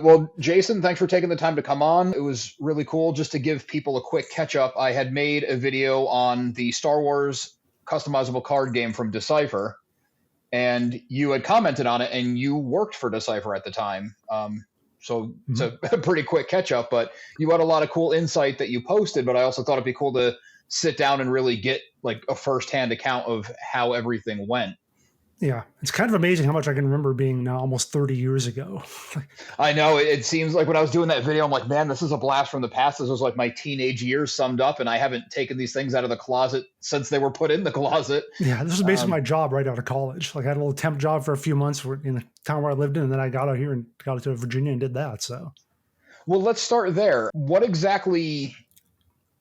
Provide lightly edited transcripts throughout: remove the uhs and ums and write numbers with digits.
Well, Jason, thanks for taking the time to come on. It was really cool. Just to give people a quick catch up, I had made a video on the Star Wars customizable card game from Decipher, and you had commented on it, and you worked for Decipher at the time. So it's a pretty quick catch up, but you had a lot of cool insight that you posted. But I also thought it'd be cool to sit down and really get like a firsthand account of how everything went. Yeah, it's kind of amazing how much I can remember being now almost 30 years ago. I know it seems like when I was doing that video, I'm like, man, this is a blast from the past. This was like my teenage years summed up, and I haven't taken these things out of the closet since they were put in the closet. Yeah, this was basically my job right out of college. Like I had a little temp job for a few months in the town where I lived in, and then I got out here and got to Virginia and did that. So, well, let's start there. What exactly?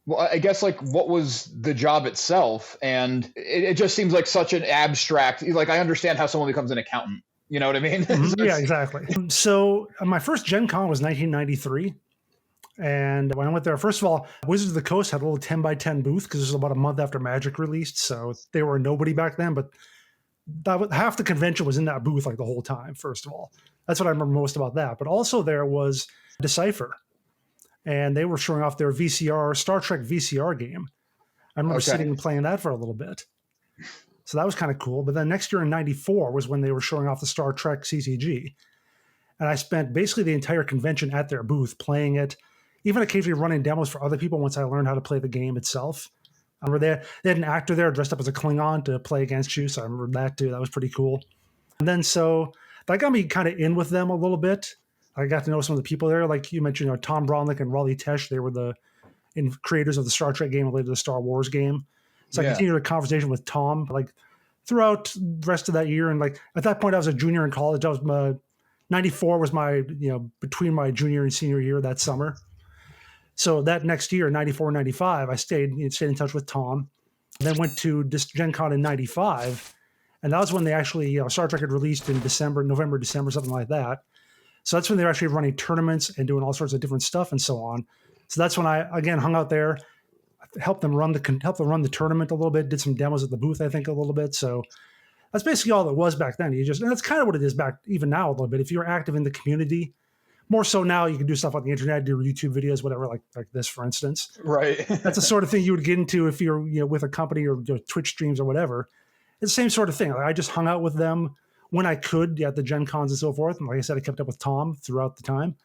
Well, I guess like what was the job itself? And it just seems like such an abstract, like I understand how someone becomes an accountant. You know what I mean? Yeah, exactly. So my first Gen Con was 1993. And when I went there, first of all, Wizards of the Coast had a little 10 by 10 booth because it was about a month after Magic released. So they were nobody back then, but half the convention was in that booth like the whole time, first of all. That's what I remember most about that. But also there was Decipher. And they were showing off their Star Trek VCR game. I remember sitting and playing that for a little bit. So that was kind of cool. But then next year in 94 was when they were showing off the Star Trek CCG. And I spent basically the entire convention at their booth playing it, even occasionally running demos for other people once I learned how to play the game itself. I remember they had an actor there dressed up as a Klingon to play against you. So I remember that too. That was pretty cool. And then so that got me kind of in with them a little bit. I got to know some of the people there, like you mentioned, Tom Bromlick and Raleigh Tesh. They were the creators of the Star Trek game related to the Star Wars game. So I continued a conversation with Tom, like throughout the rest of that year. And like at that point, I was a junior in college. I was 94 was my between my junior and senior year that summer. So that next year, 94, 95, I stayed in touch with Tom. Then went to Gen Con in 95, and that was when they actually Star Trek had released in November, December, something like that. So that's when they were actually running tournaments and doing all sorts of different stuff and so on. So that's when I, again, hung out there, helped them run the tournament a little bit, did some demos at the booth, I think, a little bit. So that's basically all it was back then. And that's kind of what it is back even now a little bit. If you're active in the community, more so now you can do stuff on the internet, do YouTube videos, whatever, like this, for instance. Right. That's the sort of thing you would get into if you're with a company or Twitch streams or whatever. It's the same sort of thing. Like I just hung out with them when I could at the Gen Cons and so forth. And like I said, I kept up with Tom throughout the time.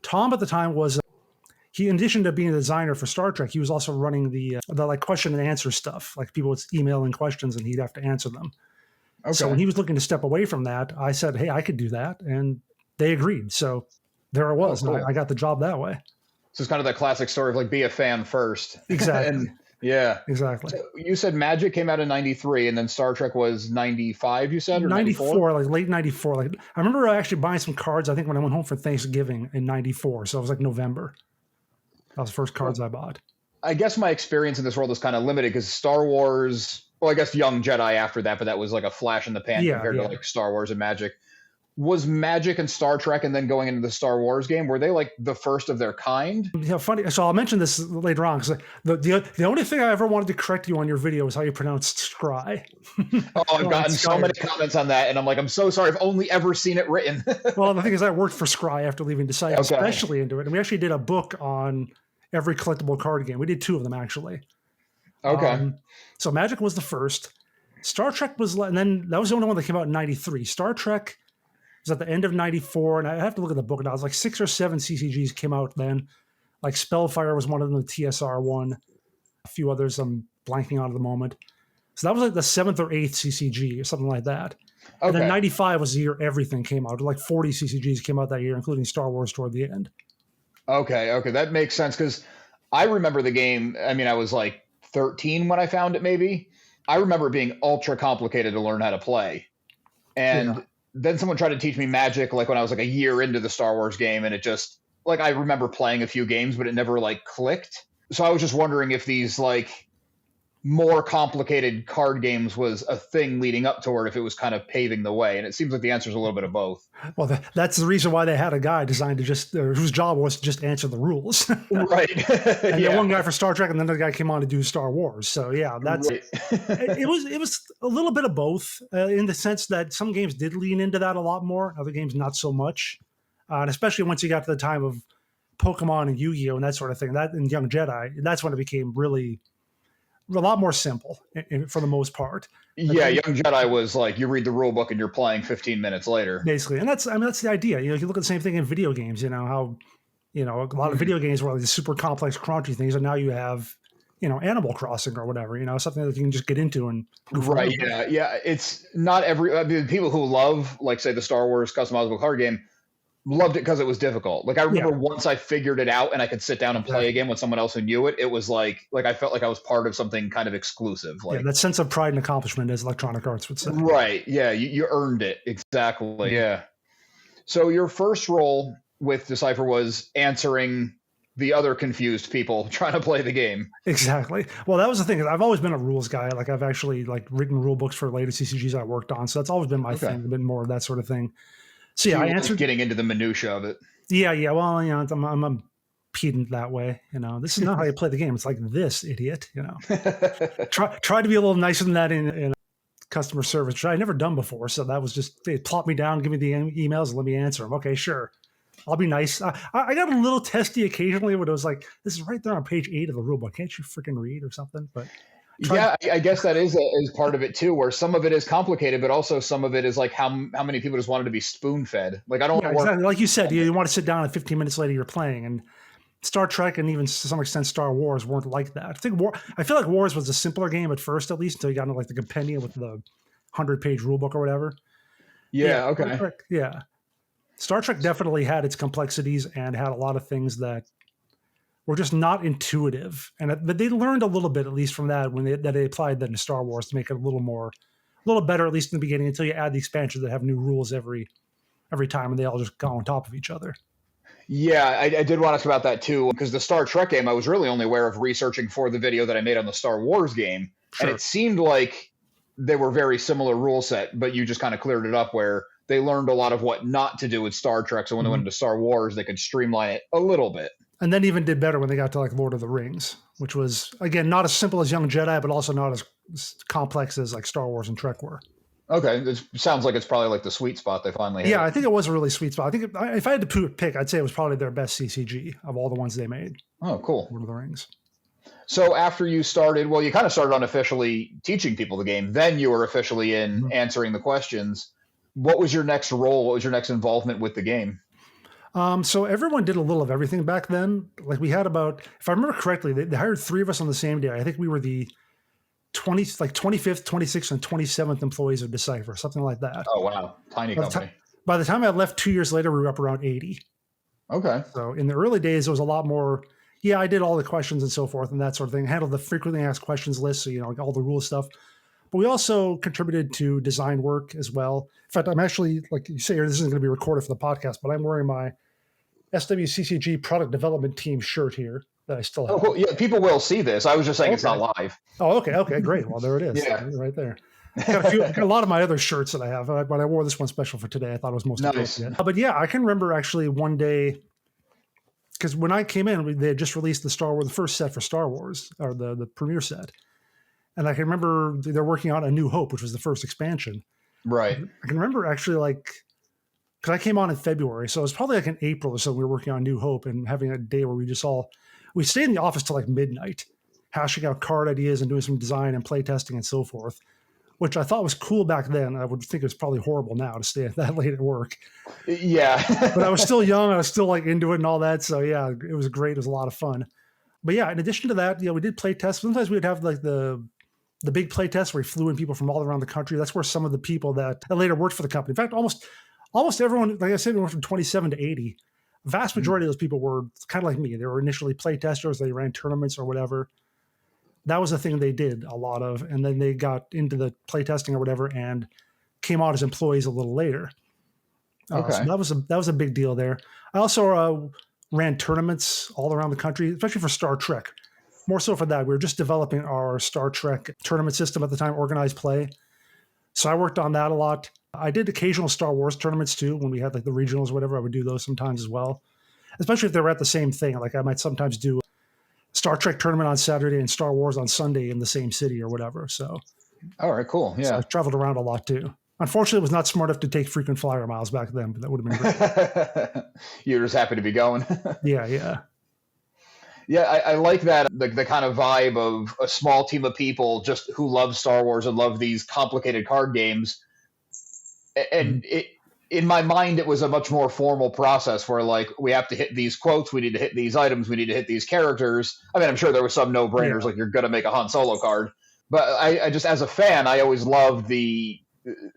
Tom at the time was, he, in addition to being a designer for Star Trek, he was also running the like question and answer stuff. Like people would email in questions and he'd have to answer them. Okay. So when he was looking to step away from that, I said, hey, I could do that. And they agreed. So there I was. Cool. And I got the job that way. So it's kind of that classic story of like, be a fan first. Exactly. And yeah, exactly. So you said Magic came out in 93 and then Star Trek was 95, you said? Or 94, like late 94. Like I remember actually buying some cards, I think when I went home for Thanksgiving in 94. So it was like November. That was the first cards I bought. I guess my experience in this world is kind of limited because Star Wars, well, I guess Young Jedi after that, but that was like a flash in the pan compared to like Star Wars and Magic. Was Magic and Star Trek and then going into the Star Wars game, were they like the first of their kind? Yeah, funny. So I'll mention this later on because the only thing I ever wanted to correct you on your video is how you pronounced scry. Oh, I've gotten so many comments on that, and I'm like, I'm so sorry. I've only ever seen it written. Well, the thing is, I worked for Scry after leaving Decipher, especially into it, and we actually did a book on every collectible card game. We did 2 of them actually. Okay. So Magic was the first. Star Trek was, and then that was the only one that came out in 93. Star Trek was at the end of 94, and I have to look at the book now. It was like 6 or 7 CCGs came out then. Like Spellfire was one of them, the TSR one. A few others I'm blanking on at the moment. So that was like the 7th or 8th CCG or something like that. Okay. And then 95 was the year everything came out. Like 40 CCGs came out that year, including Star Wars toward the end. Okay, that makes sense because I remember the game. I mean, I was like 13 when I found it, maybe. I remember it being ultra complicated to learn how to play. And then someone tried to teach me Magic like when I was like a year into the Star Wars game, and it just like I remember playing a few games, but it never like clicked. So I was just wondering if these like more complicated card games was a thing leading up toward, if it was kind of paving the way. And it seems like the answer is a little bit of both. Well, that's the reason why they had a guy designed to just whose job was to just answer the rules. Right. And then one guy for Star Trek, and then the guy came on to do Star Wars. So yeah, that's right. it was a little bit of both in the sense that some games did lean into that a lot more, other games not so much. And especially once you got to the time of Pokemon and Yu-Gi-Oh! And that sort of thing, that and Young Jedi, that's when it became really a lot more simple for the most part. Yeah, Young Jedi was like you read the rule book and you're playing 15 minutes later. Basically, and that's the idea. You look at the same thing in video games. How a lot of video games were like these super complex, crunchy things, and now you have Animal Crossing or whatever. Something that you can just get into and right. Yeah. It's not people who love, like, say, the Star Wars customizable card game loved it because it was difficult. Like I remember once I figured it out and I could sit down and play again with someone else who knew it. It was like I felt like I was part of something kind of exclusive. Like that sense of pride and accomplishment, as Electronic Arts would say. Right. Yeah. You earned it. Exactly. Yeah. So your first role with Decipher was answering the other confused people trying to play the game. Exactly. Well, that was the thing. I've always been a rules guy. Like I've actually written rule books for later CCGs I worked on. So that's always been my thing, a bit more of that sort of thing. So yeah, I answered getting into the minutia of it. Yeah. Well, I'm a pedant that way. This is not how you play the game. It's like this, idiot. Try to be a little nicer than that in customer service, which I'd never done before. So that was just, they plop me down, give me the emails, and let me answer them. Okay, sure. I'll be nice. I got a little testy occasionally when it was like, this is right there on page 8 of the rule book. Can't you freaking read or something? But I guess that is part of it too, where some of it is complicated, but also some of it is like how many people just wanted to be spoon fed. Like I don't want to exactly. Like you said, you want to sit down and 15 minutes later you're playing, and Star Trek and even to some extent Star Wars weren't like that. I feel like Wars was a simpler game at first, at least until you got into like the compendium with the 100-page rule book or whatever. Yeah. Okay. Star Trek definitely had its complexities and had a lot of things that were just not intuitive, but they learned a little bit at least from that when they applied that to Star Wars to make it a little better, at least in the beginning, until you add the expansions that have new rules every time, and they all just go on top of each other. Yeah, I did want to ask about that too, because the Star Trek game I was really only aware of researching for the video that I made on the Star Wars game, and it seemed like they were very similar rule set, but you just kind of cleared it up where they learned a lot of what not to do with Star Trek, so when they went into Star Wars, they could streamline it a little bit. And then even did better when they got to like Lord of the Rings, which was, again, not as simple as Young Jedi, but also not as complex as like Star Wars and Trek were. Okay, it sounds like it's probably like the sweet spot they finally hit. Yeah, I think it was a really sweet spot. I think if I had to pick, I'd say it was probably their best CCG of all the ones they made. Oh, cool. Lord of the Rings. So after you started, well, you kind of started unofficially teaching people the game. Then you were officially in answering the questions. What was your next role? What was your next involvement with the game? So everyone did a little of everything back then. Like we had about, if I remember correctly, they hired 3 of us on the same day. I think we were the 25th, 26th, and 27th employees of Decipher, something like that. Oh, wow. Tiny company. By the time I left 2 years later, we were up around 80. Okay. So in the early days, it was a lot more. Yeah, I did all the questions and so forth and that sort of thing. Handled the frequently asked questions list, so all the rule stuff. But we also contributed to design work as well. In fact, I'm actually, like you say, this isn't going to be recorded for the podcast, but I'm wearing my SWCCG product development team shirt here that I still have. Oh, well, yeah, people will see this. I was just saying It's not live. Oh, okay, great. Well, there it is. Yeah. Right there. Got a lot of my other shirts that I have, but I wore this one special for today. I thought it was most nice. But yeah, I can remember actually one day, because when I came in, they had just released the first set for Star Wars, or the premiere set. And I can remember they're working on A New Hope, which was the first expansion. Right. I can remember actually because I came on in February, so it was probably like in April or so, we were working on New Hope and having a day where we stayed in the office till like midnight, hashing out card ideas and doing some design and play testing and so forth, which I thought was cool back then. I would think it was probably horrible now to stay that late at work. Yeah. But I was still young. I was still like into it and all that. So yeah, it was great. It was a lot of fun. But yeah, in addition to that, we did play tests. Sometimes we would have like the big play tests where we flew in people from all around the country. That's where some of the people that later worked for the company. In fact, almost everyone, like I said, we went from 27 to 80. Vast majority of those people were kind of like me. They were initially play testers. They ran tournaments or whatever. That was the thing they did a lot of. And then they got into the play testing or whatever and came out as employees a little later. Okay. So that was a big deal there. I also ran tournaments all around the country, especially for Star Trek. More so for that. We were just developing our Star Trek tournament system at the time, organized play. So I worked on that a lot. I did occasional Star Wars tournaments too. When we had like the regionals or whatever, I would do those sometimes as well. Especially if they were at the same thing. Like I might sometimes do a Star Trek tournament on Saturday and Star Wars on Sunday in the same city or whatever. So. All right, cool. Yeah. So I traveled around a lot too. Unfortunately, it was not smart enough to take frequent flyer miles back then, but that would have been great. You're just happy to be going. Yeah, yeah. Yeah, I like that the kind of vibe of a small team of people just who love Star Wars and love these complicated card games. And in my mind, it was a much more formal process where like we have to hit these quotes, we need to hit these items, we need to hit these characters. I mean, I'm sure there was some no-brainers like you're gonna make a Han Solo card, but I just as a fan, I always loved the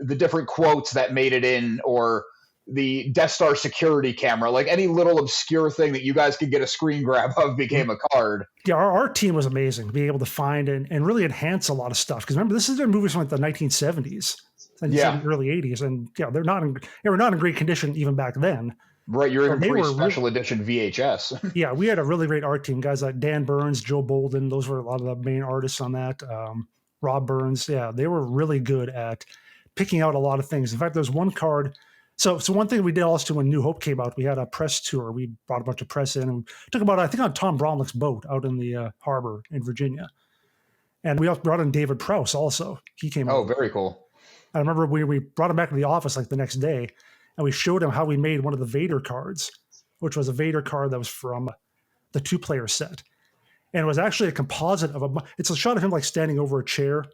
different quotes that made it in, or the Death Star security camera, like any little obscure thing that you guys could get a screen grab of became a card. Yeah, our team was amazing, being able to find and really enhance a lot of stuff. Because remember, this is their movies from like the 1970s and early 80s, and they were not in great condition even back then. Right, you're even pre-special edition VHS. Yeah, we had a really great art team. Guys like Dan Burns, Joe Bolden, those were a lot of the main artists on that. Rob Burns, yeah, they were really good at picking out a lot of things. In fact, there's one card. So one thing we did also when New Hope came out, we had a press tour. We brought a bunch of press in and took about, I think, on Tom Bromlich's boat out in the harbor in Virginia. And we also brought in David Prowse also. He came out. Oh, very cool. I remember we brought him back to the office like the next day, and we showed him how we made one of the Vader cards, which was a Vader card that was from the 2-player set. And it was actually a composite of it's a shot of him like standing over a chair,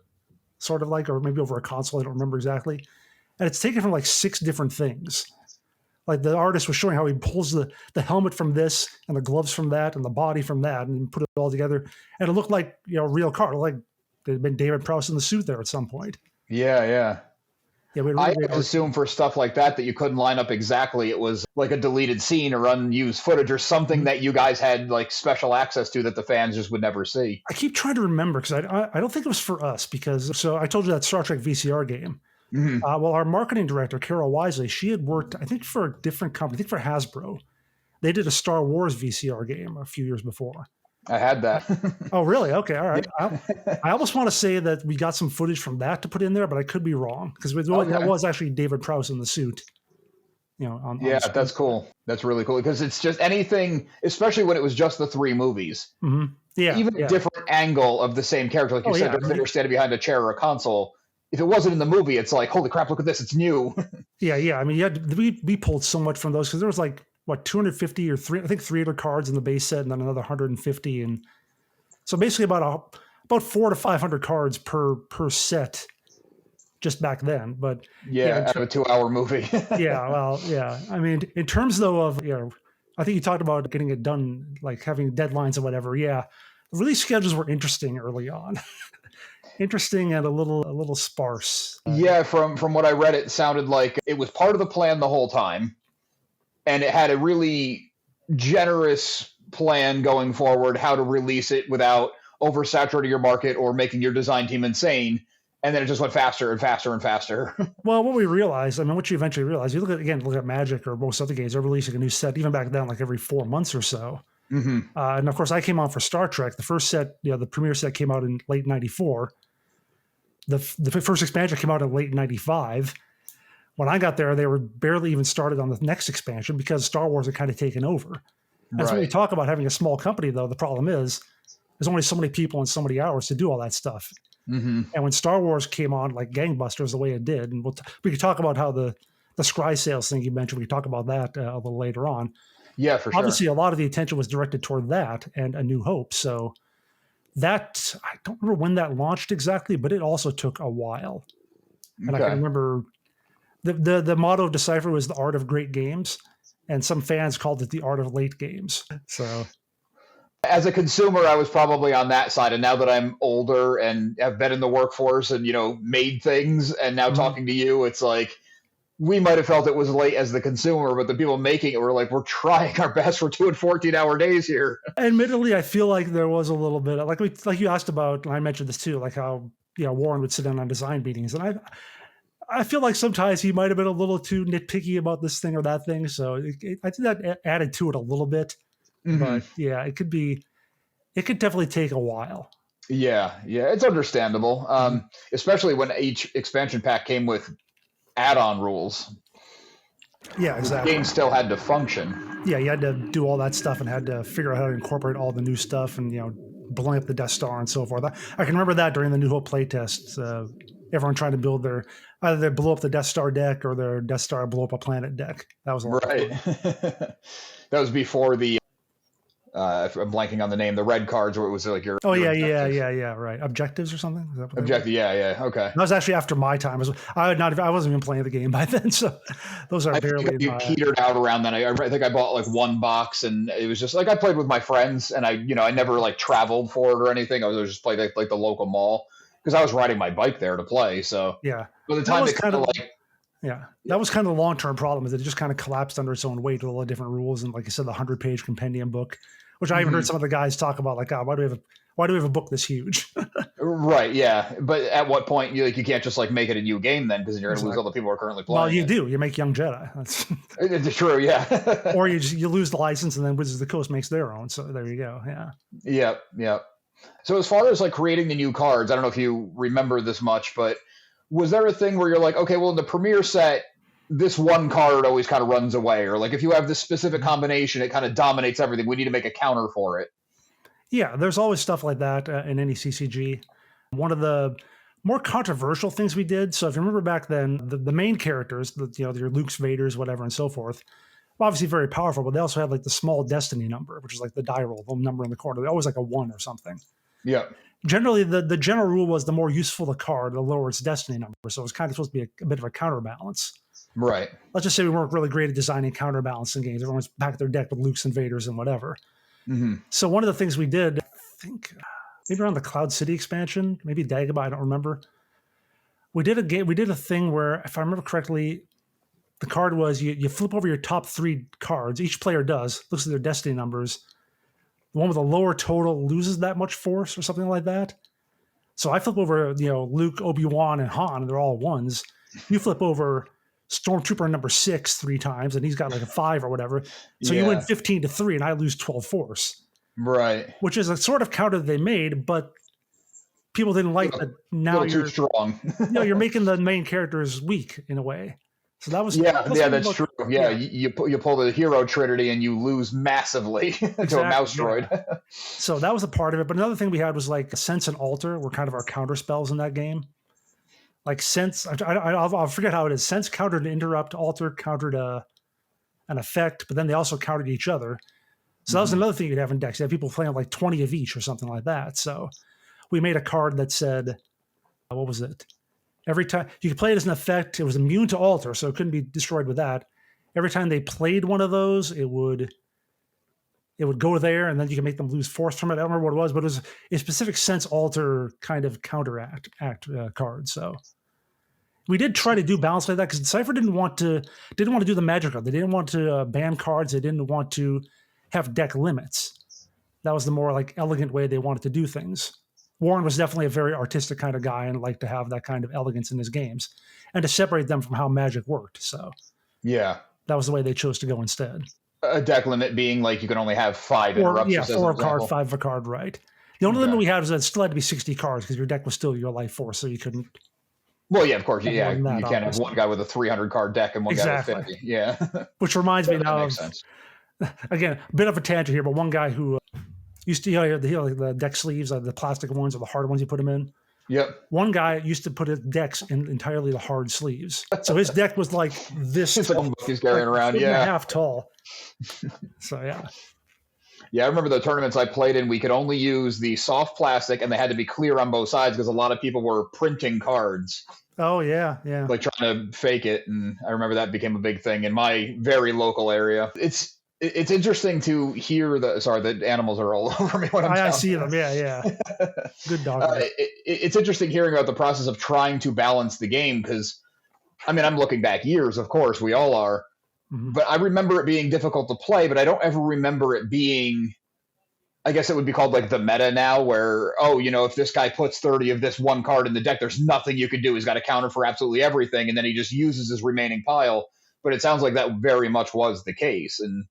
sort of like, or maybe over a console. I don't remember exactly. And it's taken from like 6 different things. Like the artist was showing how he pulls the helmet from this and the gloves from that and the body from that and put it all together. And it looked like, a real card, like there had been David Prowse in the suit there at some point. Yeah, yeah. Yeah, I assume for stuff like that you couldn't line up exactly. It was like a deleted scene or unused footage or something that you guys had like special access to that the fans just would never see. I keep trying to remember because I don't think it was for us so I told you that Star Trek VCR game. Mm-hmm. Well, our marketing director, Carol Wisely, she had worked, I think, for a different company, I think for Hasbro. They did a Star Wars VCR game a few years before. I had that. Oh, really? Okay, all right. I almost want to say that we got some footage from that to put in there, but I could be wrong because that was actually David Prowse in the suit. On that's cool. That's really cool because it's just anything, especially when it was just the 3 movies. Mm-hmm. Yeah, even a different angle of the same character, like you said, they're standing behind a chair or a console. If it wasn't in the movie, it's like, holy crap, look at this, it's new. Yeah. I mean, we pulled so much from those because there was like, 250 or 300 cards in the base set and then another 150. And so basically about 400 to 500 cards per set just back then. But out of a 2-hour movie. I mean, in terms though of, I think you talked about getting it done, like having deadlines or whatever. Yeah. Release schedules were interesting early on. Interesting and a little sparse. From what I read, it sounded like it was part of the plan the whole time, and it had a really generous plan going forward how to release it without oversaturating your market or making your design team insane. And then it just went faster and faster and faster. Well, what we realized, what you eventually realize, you look at Magic or most other games, they're releasing a new set even back then, like every 4 months or so. Mm-hmm. And of course, I came on for Star Trek. The first set, the premiere set came out in late '94. The first expansion came out in late '95. When I got there, they were barely even started on the next expansion because Star Wars had kind of taken over. And so when we talk about having a small company, though, the problem is there's only so many people and so many hours to do all that stuff. Mm-hmm. And when Star Wars came on like gangbusters the way it did, and we could talk about how the scry sales thing you mentioned, we could talk about that a little later on. Yeah, for sure. Obviously, a lot of the attention was directed toward that and A New Hope. So that, I don't remember when that launched exactly, but it also took a while. And I can remember the motto of Decipher was the art of great games, and some fans called it the art of late games. So as a consumer, I was probably on that side. And now that I'm older and have been in the workforce and, made things and now talking to you, it's like, we might have felt it was late as the consumer, but the people making it were like, we're trying our best. We're doing 14-hour days here. Admittedly, I feel like there was a little bit of, like you asked about, and I mentioned this too, like how, Warren would sit in on design meetings. And I feel like sometimes he might have been a little too nitpicky about this thing or that thing. So I think that added to it a little bit. Mm-hmm. But yeah, it could definitely take a while. Yeah, it's understandable. Especially when each expansion pack came with add-on rules. Yeah, exactly. The game still had to function. Yeah, you had to do all that stuff and had to figure out how to incorporate all the new stuff and, blowing up the Death Star and so forth. I can remember that during the New Hope playtest. everyone trying to build their either they blow up the Death Star deck or their Death Star blow up a planet deck. That was a lot Right. of fun. That was before the I'm blanking on the name, the red cards where it was like your Yeah, right. Objectives or something. Is that what objective. Yeah, okay. That was actually after my time. I wasn't even playing the game by then, so those are barely. You petered out around then. I think I bought like one box, and it was just like I played with my friends, and I never like traveled for it or anything. I was just playing like the local mall because I was riding my bike there to play. So yeah, by the time it kind of like. Yeah, that was kind of the long-term problem, is that it just kind of collapsed under its own weight with all the different rules. And like I said, the 100-page compendium book, which I even heard some of the guys talk about, like, why do we have a book this huge? Right, yeah. But at what point you can't just like make it a new game then, because you're going to lose all the people who are currently playing. Well, you do. You make Young Jedi. That's it's true, yeah. Or you lose the license, and then Wizards of the Coast makes their own. So there you go. Yeah. Yep. So as far as like creating the new cards, I don't know if you remember this much, but was there a thing where you're like, okay, well, in the premiere set, this one card always kind of runs away, or like if you have this specific combination, it kind of dominates everything. We need to make a counter for it. Yeah, there's always stuff like that in any CCG. One of the more controversial things we did. So if you remember back then, the main characters, your Luke's, Vader's, whatever, and so forth, obviously very powerful, but they also had like the small destiny number, which is like the die roll, the number in the corner. They're always like a 1 or something. Yeah. Generally, the general rule was the more useful the card, the lower its destiny number. So it was kind of supposed to be a bit of a counterbalance. Right. Let's just say we weren't really great at designing counterbalancing games. Everyone's packed their deck with Luke's and Vader's and whatever. Mm-hmm. So one of the things we did, I think maybe around the Cloud City expansion, maybe Dagobah, I don't remember. We did a thing where, if I remember correctly, the card was you flip over your top 3 cards. Each player looks at their destiny numbers. The one with a lower total loses that much force or something like that. So I flip over, Luke, Obi-Wan, and Han, and they're all 1s. You flip over Stormtrooper number 6 3 times, and he's got like a 5 or whatever. So you win 15-3, and I lose 12 force. Right. Which is a sort of counter they made, but people didn't like that. Now you're too strong. You're making the main characters weak in a way. So that was that's true. Yeah, you pull the hero trinity and you lose massively to a mouse droid. Yeah. So that was a part of it. But another thing we had was like Sense and Alter were kind of our counter spells in that game. Like Sense, I'll forget how it is. Sense countered an interrupt, Alter countered an effect, but then they also countered each other. So that was another thing you'd have in decks. You have people playing like 20 of each or something like that. So we made a card that said, what was it? Every time you could play it as an effect, it was immune to Alter, so it couldn't be destroyed with that. Every time they played one of those, it would go there, and then you can make them lose force from it. I don't remember what it was, but it was a specific Sense Alter kind of counteract card. So we did try to do balance like that because Decipher didn't want to do the magic card. They didn't want to ban cards. They didn't want to have deck limits. That was the more like elegant way they wanted to do things. Warren was definitely a very artistic kind of guy and liked to have that kind of elegance in his games and to separate them from how Magic worked. So yeah, that was the way they chose to go instead. A deck limit being like you can only have 5 interruptions. Yeah, 4 a card, 5 a card, right. The only limit we had was that it still had to be 60 cards because your deck was still your life force, so you couldn't. Well, yeah, of course. Yeah, you can't have one guy with a 300 card deck and one guy with 50. Yeah. Which reminds me now of, again, a bit of a tangent here, but one guy who used to, the deck sleeves, the plastic ones or the hard ones you put them in. Yep. One guy used to put his decks in entirely the hard sleeves. So his deck was like this. It's like a book he's carrying around. Yeah. Half tall. So, yeah. Yeah, I remember the tournaments I played in, we could only use the soft plastic and they had to be clear on both sides because a lot of people were printing cards. Oh, yeah. Like trying to fake it. And I remember that became a big thing in my very local area. It's interesting to hear the animals are all over me when I see them. Yeah. Good dog. It's interesting hearing about the process of trying to balance the game because, I mean, I'm looking back years, of course, we all are. Mm-hmm. But I remember it being difficult to play, but I don't ever remember it being, I guess it would be called like the meta now where, if this guy puts 30 of this one card in the deck, there's nothing you could do. He's got to counter for absolutely everything. And then he just uses his remaining pile. But it sounds like that very much was the case. And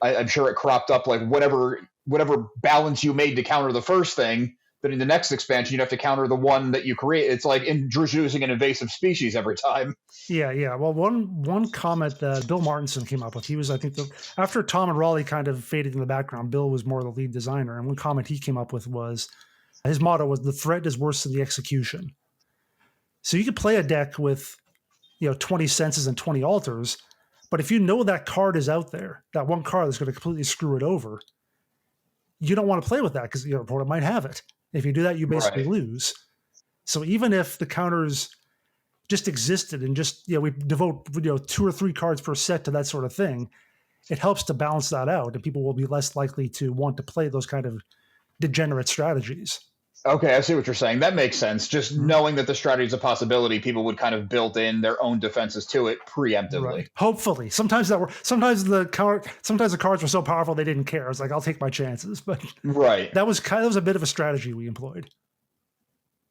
I'm sure it cropped up like whatever balance you made to counter the first thing, but in the next expansion, you'd have to counter the one that you create. It's like introducing an invasive species every time. Yeah. Well, one comment that Bill Martinson came up with, he was, I think, after Tom and Raleigh kind of faded in the background, Bill was more the lead designer. And one comment he came up with was, his motto was, the threat is worse than the execution. So you could play a deck with 20 senses and 20 altars, but if you know that card is out there, that one card that's going to completely screw it over, you don't want to play with that because your opponent might have it. If you do that, you basically Right. lose. So even if the counters just existed and just we devote 2 or 3 cards per set to that sort of thing, it helps to balance that out, and people will be less likely to want to play those kind of degenerate strategies. Okay, I see what you're saying. That makes sense. Just knowing that the strategy is a possibility, people would kind of build in their own defenses to it preemptively. Right. Hopefully, sometimes the cards were so powerful they didn't care. It's like, I'll take my chances, but right. That was a bit of a strategy we employed.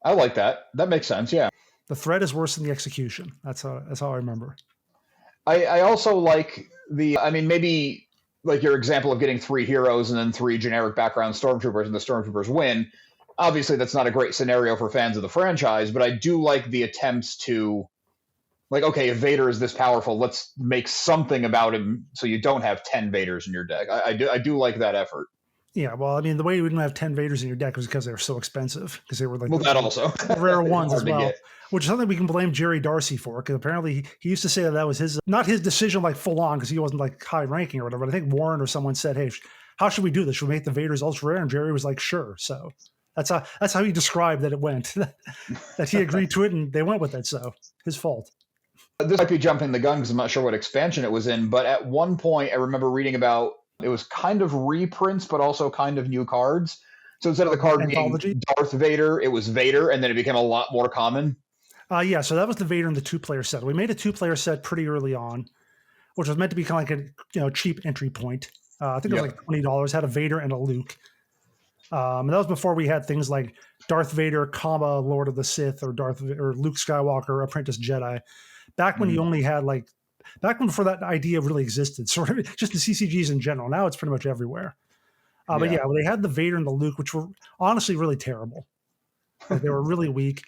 I like that. That makes sense. Yeah. The threat is worse than the execution. That's how I remember. I also like maybe like your example of getting 3 heroes and then 3 generic background stormtroopers and the stormtroopers win. Obviously, that's not a great scenario for fans of the franchise, but I do like the attempts to, like, okay, if Vader is this powerful, let's make something about him so you don't have 10 Vaders in your deck. I do like that effort. Yeah, well, I mean, the way you didn't have 10 Vaders in your deck was because they were so expensive, because they were like that also rare ones as well, which is something we can blame Jerry Darcy for, because apparently he used to say that was not his decision, like, full on, because he wasn't like high ranking or whatever. But I think Warren or someone said, hey, how should we do this? Should we make the Vaders ultra rare? And Jerry was like, sure. So that's how he described that it went, that he agreed to it and they went with it. So his fault. This might be jumping the gun because I'm not sure what expansion it was in, but at one point I remember reading about it was kind of reprints, but also kind of new cards. So instead of the card being Darth Vader, it was Vader, and then it became a lot more common. Yeah, so that was the Vader in the 2-player set. We made a 2-player set pretty early on, which was meant to be kind of like a cheap entry point. I think it was like $20. Had a Vader and a Luke. And that was before we had things like Darth Vader, Lord of the Sith, or Luke Skywalker, Apprentice Jedi. Back when you only had before that idea really existed, sort of just the CCGs in general. Now it's pretty much everywhere. But yeah, they had the Vader and the Luke, which were honestly really terrible. Like, they were really weak.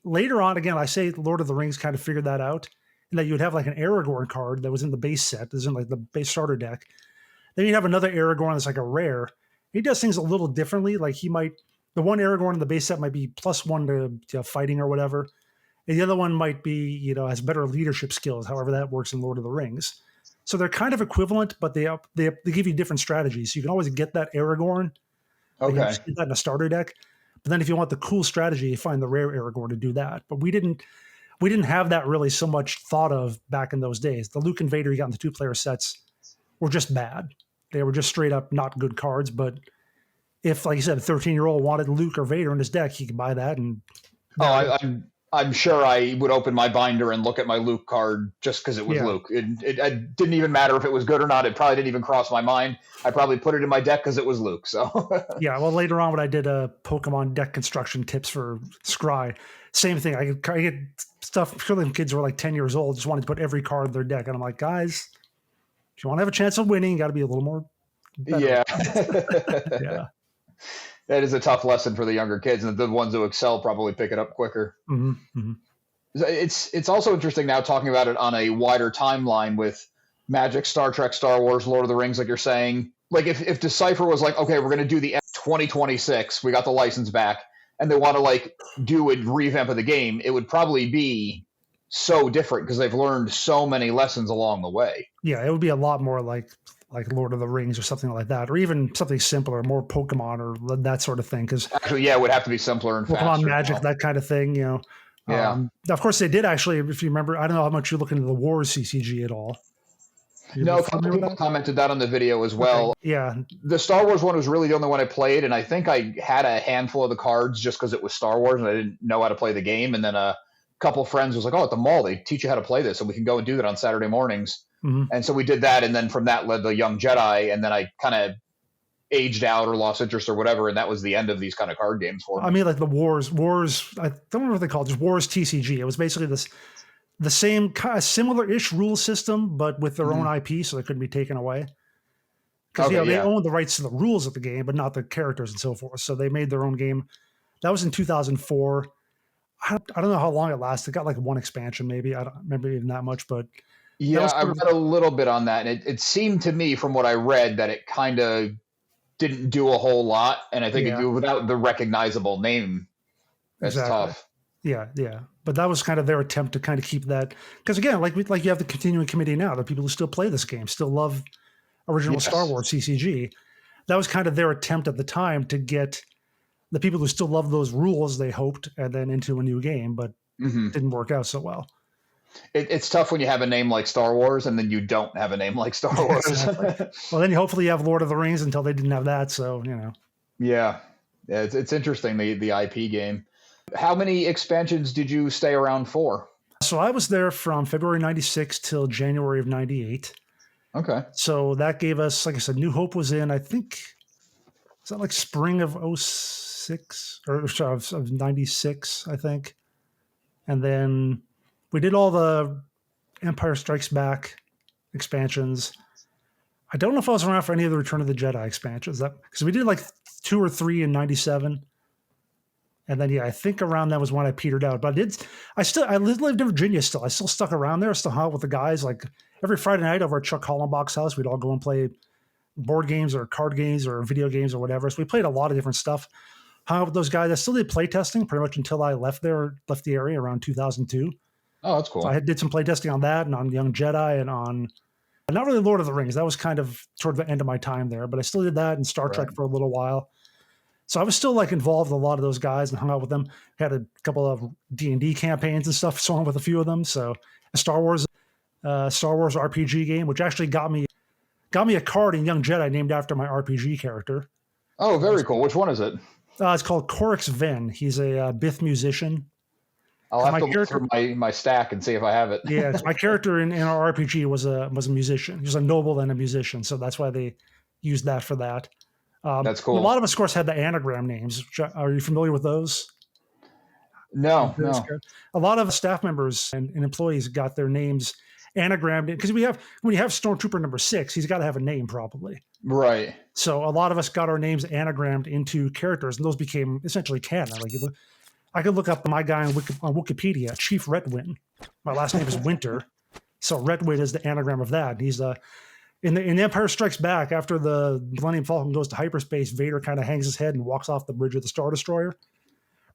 Later on, again, I say Lord of the Rings kind of figured that out, and that you would have like an Aragorn card that was in the base set, is in like the base starter deck. Then you'd have another Aragorn that's like a rare. He does things a little differently. Like the one Aragorn in the base set might be +1 to fighting or whatever. And the other one might be, has better leadership skills, however that works in Lord of the Rings. So they're kind of equivalent, but they give you different strategies. So you can always get that Aragorn. Okay. You can get that in a starter deck. But then if you want the cool strategy, you find the rare Aragorn to do that. But we didn't have that really so much thought of back in those days. The Luke and Vader you got in the 2-player sets were just bad. They were just straight up not good cards. But if, like you said, a 13-year-old wanted Luke or Vader in his deck, he could buy that. And I'm sure I would open my binder and look at my Luke card just because it was Luke. It didn't even matter if it was good or not. It probably didn't even cross my mind. I probably put it in my deck because it was Luke. So yeah, well, later on when I did Pokemon deck construction tips for Scry, same thing. I get stuff. Surely kids were like 10 years old, just wanted to put every card in their deck, and I'm like, guys, if you want to have a chance of winning, you got to be a little more better. Yeah. Yeah. That is a tough lesson for the younger kids, and the ones who excel probably pick it up quicker. Mm-hmm, mm-hmm. It's also interesting now talking about it on a wider timeline with Magic, Star Trek, Star Wars, Lord of the Rings, like you're saying. Like if Decipher was like, okay, we're going to do the 2026, we got the license back, and they want to like do a revamp of the game, it would probably be so different because they've learned so many lessons along the way. Yeah, it would be a lot more like Lord of the Rings or something like that, or even something simpler, more Pokemon or that sort of thing. Because actually, it would have to be simpler and faster. Pokemon Magic, that kind of thing, Yeah. Of course, they did actually. If you remember, I don't know how much you look into the Wars CCG at all. No, a couple people commented that on the video as well. Okay. Yeah. The Star Wars one was really the only one I played, and I think I had a handful of the cards just because it was Star Wars and I didn't know how to play the game. And then a couple of friends was like, oh, at the mall, they teach you how to play this, and we can go and do that on Saturday mornings. Mm-hmm. And so we did that, and then from that led the Young Jedi, and then I kind of aged out or lost interest or whatever, and that was the end of these kind of card games for me. I mean, like the Wars, I don't remember what they called it, just Wars TCG. It was basically the same kind of similar-ish rule system, but with their own IP, so they couldn't be taken away. Because they owned the rights to the rules of the game, but not the characters and so forth. So they made their own game. That was in 2004. I don't know how long it lasted. It got like one expansion, maybe. I don't remember even that much, but yeah, I read a little bit on that, and it seemed to me from what I read that it kind of didn't do a whole lot, and I think without the recognizable name, that's tough. Yeah. But that was kind of their attempt to kind of keep that, because again, like you have the continuing committee now, the people who still play this game still love original Star Yes. Wars CCG. That was kind of their attempt at the time to get the people who still love those rules, they hoped, and then into a new game, but Hmm. didn't work out so well. It's tough when you have a name like Star Wars and then you don't have a name like Star Wars. Exactly. Well, then hopefully you have Lord of the Rings until they didn't have that. So, Yeah, it's interesting, the IP game. How many expansions did you stay around for? So I was there from February 96 till January of 98. Okay. So that gave us, like I said, New Hope was in, I think, is that like spring of 06 or sorry, of 96, I think. And then we did all the Empire Strikes Back expansions. I don't know if I was around for any of the Return of the Jedi expansions. Because we did like 2 or 3 in 97. And then, I think around that was when I petered out. But I lived in Virginia still. I still stuck around there. I still hung out with the guys. Like every Friday night over at Chuck Hollenbach's house, we'd all go and play board games or card games or video games or whatever. So we played a lot of different stuff. Hung out with those guys. I still did playtesting pretty much until I left the area around 2002. Oh, that's cool. So I did some playtesting on that and on Young Jedi and on, not really Lord of the Rings. That was kind of toward the end of my time there. But I still did that and Star Trek for a little while. So I was still like involved with a lot of those guys and hung out with them. Had a couple of D&D campaigns and stuff, so on with a few of them. So a Star Wars RPG game, which actually got me a card in Young Jedi named after my RPG character. Oh, very cool. Which one is it? It's called Corix Ven. He's a Bith musician. I'll have to look through my stack and see if I have it. Yeah, my character in our RPG was a musician. He was a noble and a musician, so that's why they used that for that. That's cool. A lot of us, of course, had the anagram names. Are you familiar with those? No. A lot of staff members and employees got their names anagrammed because when you have Stormtrooper number 6, he's got to have a name probably. Right. So a lot of us got our names anagrammed into characters, and those became essentially canon. Like I could look up my guy on Wikipedia, Chief Retwin. My last name is Winter, so Retwin is the anagram of that. He's in Empire Strikes Back, after the Millennium Falcon goes to hyperspace, Vader kind of hangs his head and walks off the bridge of the Star Destroyer.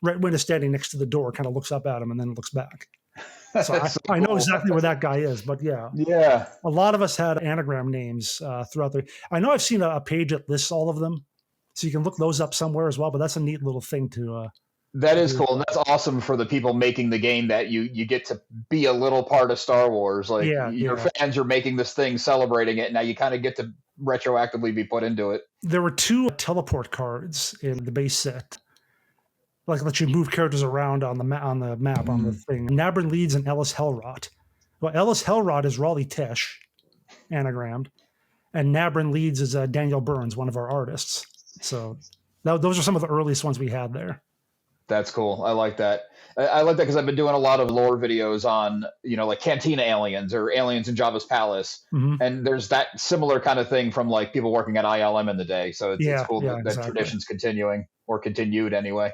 Retwin is standing next to the door, kind of looks up at him and then looks back. So I know exactly where that guy is, but yeah. A lot of us had anagram names throughout the. I know I've seen a page that lists all of them, so you can look those up somewhere as well. But that's a neat little thing to. That is cool. And that's awesome for the people making the game that you get to be a little part of Star Wars. Like your fans are making this thing, celebrating it. Now you kind of get to retroactively be put into it. There were 2 teleport cards in the base set. Like let you move characters around on the map on the thing. Nabrin Leeds and Ellis Hellrot. Well, Ellis Hellrot is Raleigh Tesh, anagrammed, and Nabrin Leeds is Daniel Burns, one of our artists. So those are some of the earliest ones we had there. That's cool. I like that. I like that because I've been doing a lot of lore videos on, like Cantina aliens or aliens in Jabba's palace. Mm-hmm. And there's that similar kind of thing from like people working at ILM in the day. So it's cool that tradition's continuing or continued anyway.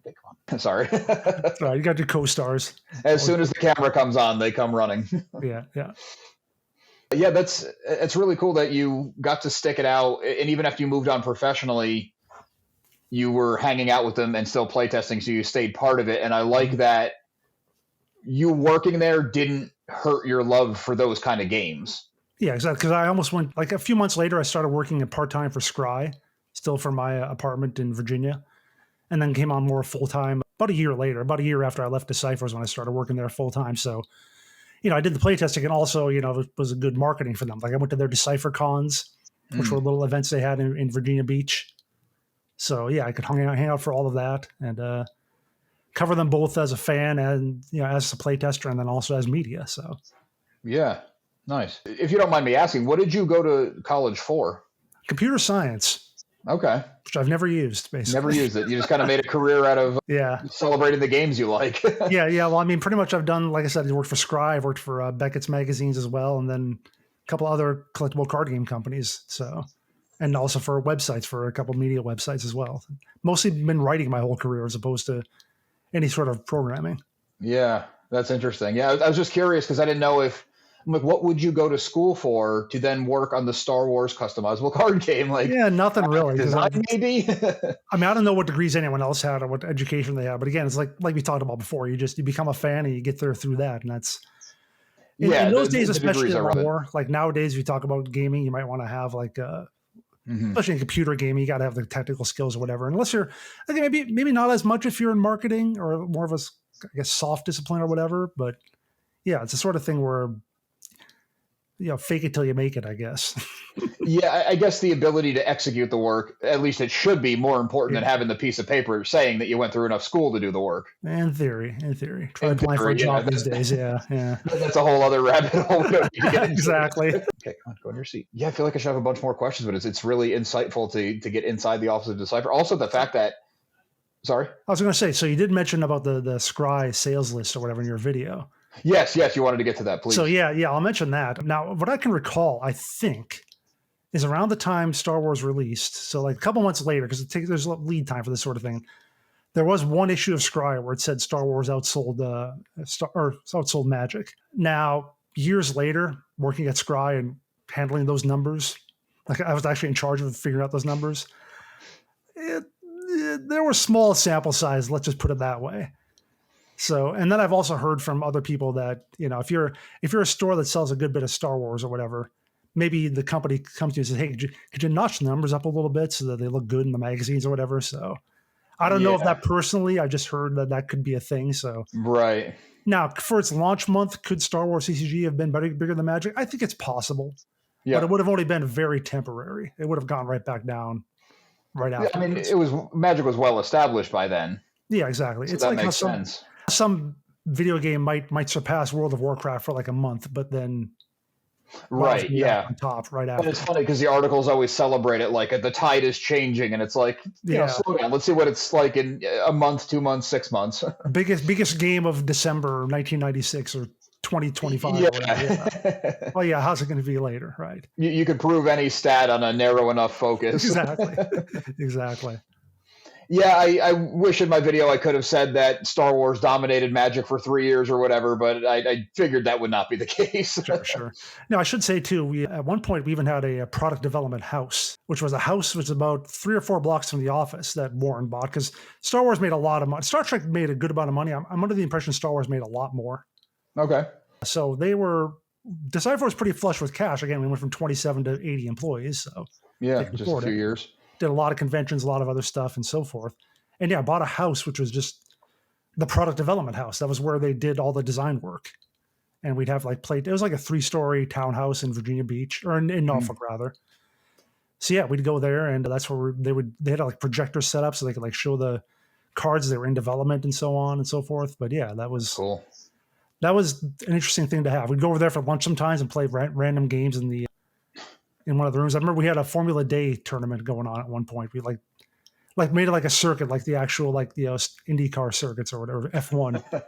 Okay, come on. Sorry. That's right. You got your co-stars. As soon as the camera comes on, they come running. Yeah. Yeah, it's really cool that you got to stick it out. And even after you moved on professionally, you were hanging out with them and still playtesting, so you stayed part of it. And I like that you working there didn't hurt your love for those kind of games. Yeah, exactly. Because I almost went, like a few months later, I started working part-time for Scry, still for my apartment in Virginia, and then came on more full-time about a year after I left Decipher was when I started working there full-time. So, I did the playtesting and also, it was a good marketing for them. Like I went to their Decipher cons, which were little events they had in Virginia Beach. So yeah, I could hang out for all of that and cover them both as a fan and as a playtester, and then also as media. So yeah, nice. If you don't mind me asking, what did you go to college for? Computer science. Okay. Which I've never used, basically. Never used it. You just kind of made a career out of celebrating the games you like. Yeah. Well, I mean, pretty much I've done, like I said, I worked for Scry, I've worked for Beckett's magazines as well, and then a couple other collectible card game companies. So. And also for websites, for a couple media websites as well. Mostly been writing my whole career as opposed to any sort of programming. Yeah, that's interesting. Yeah, I was just curious because I didn't know if I'm like, what would you go to school for to then work on the Star Wars customizable card game? Like, Yeah, nothing really. design maybe? I mean, I don't know what degrees anyone else had or what education they had, but again, it's like we talked about before. You become a fan and you get there through that, and that's Yeah, in those days, the especially degrees a are lot relevant. more. Like nowadays, if you talk about gaming, you might want to have like especially in computer gaming, you got to have the technical skills or whatever. Unless you're, I think maybe not as much if you're in marketing or more of a, I guess, soft discipline or whatever. But yeah, it's the sort of thing where fake it till you make it, I guess. Yeah, I guess the ability to execute the work, at least it should be more important than having the piece of paper saying that you went through enough school to do the work. In theory. Try applying for a job these days. Yeah. That's a whole other rabbit hole. We don't need to get into. Exactly. Okay, come on, go in your seat. Yeah, I feel like I should have a bunch more questions, but it's really insightful to get inside the office of Decipher. Also, the fact that, sorry? I was going to say, so you did mention about the Scry sales list or whatever in your video. Yes, you wanted to get to that, please. So yeah, I'll mention that. Now, what I can recall, I think, is around the time Star Wars released, so like a couple months later, because there's a lead time for this sort of thing. There was one issue of Scry where it said Star Wars outsold outsold Magic. Now, years later, working at Scry and handling those numbers, like I was actually in charge of figuring out those numbers. There were small sample size. Let's just put it that way. So, and then I've also heard from other people that, if you're a store that sells a good bit of Star Wars or whatever, maybe the company comes to you and says, hey, could you notch the numbers up a little bit so that they look good in the magazines or whatever? So I don't know if that personally, I just heard that could be a thing. So right now for its launch month, could Star Wars CCG have been bigger than Magic? I think it's possible, but it would have only been very temporary. It would have gone right back down right after. I mean, Magic was well established by then. Yeah, exactly. So it's that like makes sense. Some video game might surpass World of Warcraft for like a month, but then right, yeah, on top right after. And it's funny because the articles always celebrate it like the tide is changing, and it's like, slow down. Let's see what it's like in a month, 2 months, 6 months. biggest game of December 1996 or 2025. Yeah. Or whatever. Well, yeah, how's it going to be later, right? You could prove any stat on a narrow enough focus. Exactly. Yeah, I wish in my video I could have said that Star Wars dominated Magic for 3 years or whatever, but I figured that would not be the case. Sure. Now, I should say, too, at one point, we even had a product development house, which was about 3 or 4 blocks from the office that Warren bought, because Star Wars made a lot of money. Star Trek made a good amount of money. I'm under the impression Star Wars made a lot more. Okay. So Decipher was pretty flush with cash. Again, we went from 27 to 80 employees. So yeah, just a few years. Did a lot of conventions, a lot of other stuff, and so forth. And I bought a house, which was just the product development house. That was where they did all the design work. And we'd have it was like a 3-story townhouse in Virginia Beach, or in Norfolk rather. So yeah, we'd go there, and that's where they had like projectors set up so they could show the cards that were in development and so on and so forth. But yeah, that was cool. That was an interesting thing to have. We'd go over there for lunch sometimes and play random games in one of the rooms. I remember we had a Formula Day tournament going on at one point. We made it like a circuit, like the actual IndyCar circuits or whatever, F1.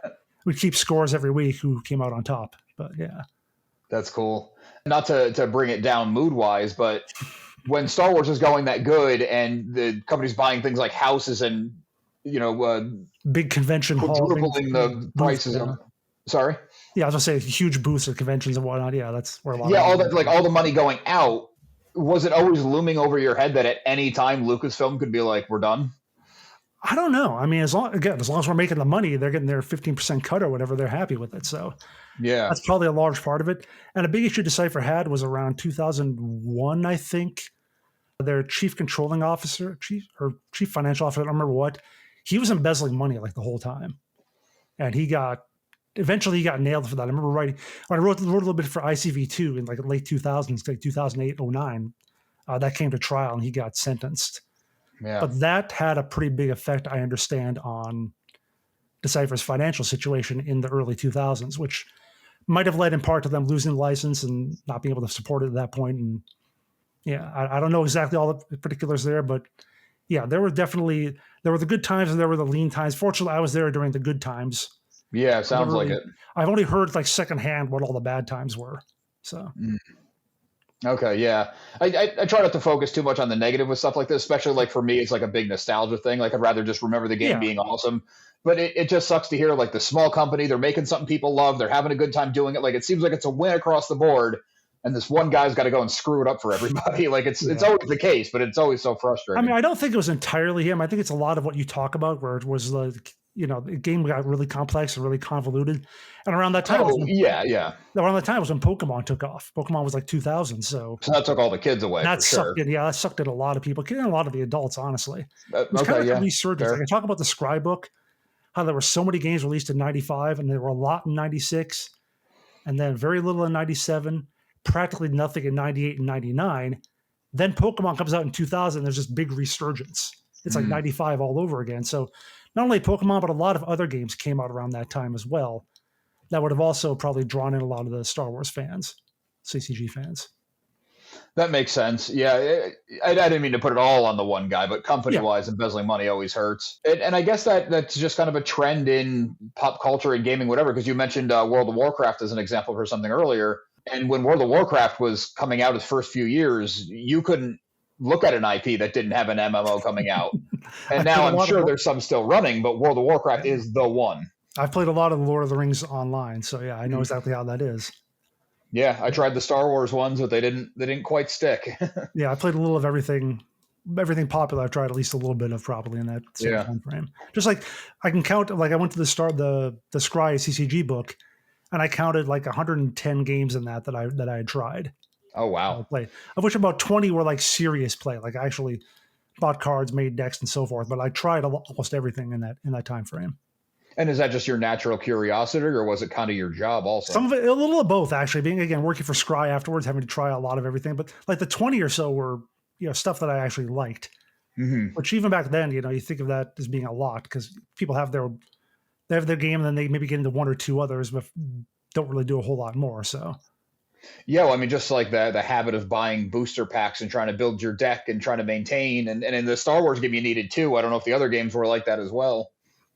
We'd keep scores every week who came out on top. But yeah, that's cool. Not to bring it down mood wise, but when Star Wars is going that good and the company's buying things like houses and big convention hall, quadrupling the prices of. Sorry. Yeah, I was gonna say huge booths at conventions and whatnot. Yeah, that's where a lot. Yeah, all the money going out. Was it always looming over your head that at any time Lucasfilm could be like, "We're done"? I don't know. I mean, as long as we're making the money, they're getting their 15% cut or whatever. They're happy with it. So yeah, that's probably a large part of it. And a big issue Decipher had was around 2001, I think. Their chief financial officer, I don't remember what. He was embezzling money the whole time, and eventually he got nailed for that. I remember writing. I wrote a little bit for ICV2 in late 2000s, 2008, 09. That came to trial, and he got sentenced. Yeah. But that had a pretty big effect, I understand, on Decipher's financial situation in the early 2000s, which might have led in part to them losing the license and not being able to support it at that point. And yeah, I don't know exactly all the particulars there, but yeah, there were the good times and there were the lean times. Fortunately, I was there during the good times. Yeah, sounds like it. I've only heard secondhand what all the bad times were. So Okay, yeah. I try not to focus too much on the negative with stuff like this, especially like for me, it's like a big nostalgia thing. Like I'd rather just remember the game Yeah. being awesome. But it just sucks to hear like the small company, they're making something people love, they're having a good time doing it. Like it seems like it's a win across the board, and this one guy's got to go and screw it up for everybody. Like it's Yeah. always the case, but it's always so I mean, frustrating. I don't think it was entirely him. I think it's a lot of what you talk about, where it was like, the game got really complex and really convoluted. And around that time was Oh yeah, yeah. around that time was when Pokemon took off. Pokemon was like 2000, so So that took all the kids away that for sucked sure. in. Yeah, that sucked in a lot of people, and a lot of the adults. Honestly, it was kind Okay, of like a yeah, resurgence. Like I fair. talk about the Scrybook, how there were so many games released in '95, and there were a lot in '96, and then very little in '97, practically nothing in '98 and '99. Then Pokemon comes out in 2000. There's this big resurgence. It's like Mm. '95 all over again. So not only Pokemon, but a lot of other games came out around that time as well. That would have also probably drawn in a lot of the Star Wars fans, CCG fans. That makes sense. Yeah, I didn't mean to put it all on the one guy, but company Yeah, wise, embezzling money always hurts. And I guess that's just kind of a trend in pop culture and gaming, whatever. Because you mentioned World of Warcraft as an example for something earlier, and when World of Warcraft was coming out its first few years, you couldn't look at an IP that didn't have an MMO coming out. I And played now a I'm lot of. sure there's some still running, but World of Warcraft is the one. I've played a lot of the Lord of the Rings online, so yeah, I know Mhm. exactly how that is. Yeah, I tried the Star Wars ones, but they didn't quite stick. Yeah, I played a little of everything popular. I've tried at least a little bit of probably in that same Yeah. time frame. Just like I can count, like I went to the Scry CCG book, and I counted like 110 games in that I had tried. Oh I wow. played, of which about 20 were like serious play. Like I actually bought cards, made decks, and so forth. But I tried almost everything in that time frame. And is that just your natural curiosity, or was it kind of your job Some also? of it, a little of both, actually. Being again working for Scry afterwards, having to try a lot of everything. But like the 20 or so were stuff that I actually liked. Hmm. Which even back then, you think of that as being a lot because people they have their game and then they maybe get into one or two others, but don't really do a whole lot more. So Yeah, well, I mean, just like the habit of buying booster packs and trying to build your deck and trying to maintain, and in the Star Wars game you needed too. I don't know if the other games were like that as well.